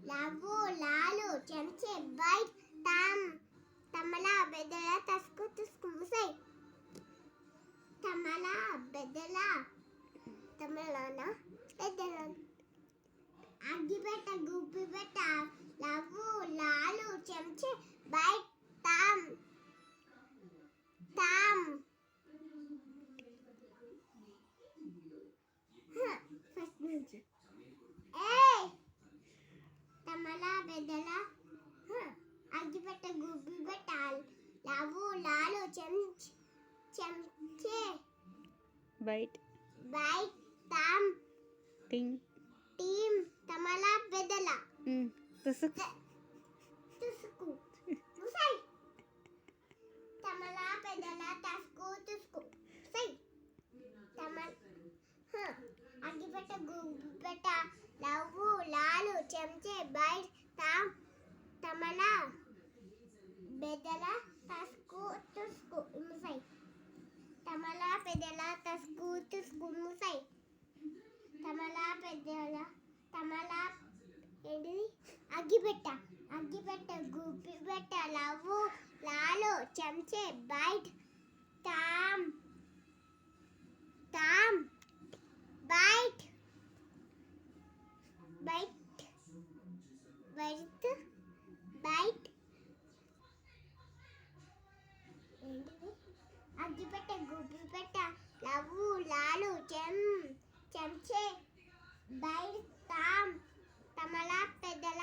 love Lalu చెంచే byte తమల బెదల తస్కు తుస్కు ముసై తమల బెదల తమలనా బెదల అగ్గిపెట్ట గుబ్బిపెట్ట love Lalu చెంచే byte first నుంచి తమల బెదల అగ్గిపెట్ట గుబ్బిపెట్ట love Lalu చెంచే byte team తమల బెదల తుసుకు ముసై తమల బెదల తస్కు తుస్కు సై అగ్గిపెట్ట గుబ్బిపెట్ట love Lalu చెంచే byte తమల బెదల తస్కు తుస్కు ముసై తమల బెదల తస్కు తుస్కు ముసై తమల బెదల ఏంటిది అగ్గిపెట్ట గుబ్బిపెట్ట love Lalu చెంచే byte అగ్గిపెట్ట గుబ్బిపెట్ట love Lalu చెంచే byte తమల పెద్దల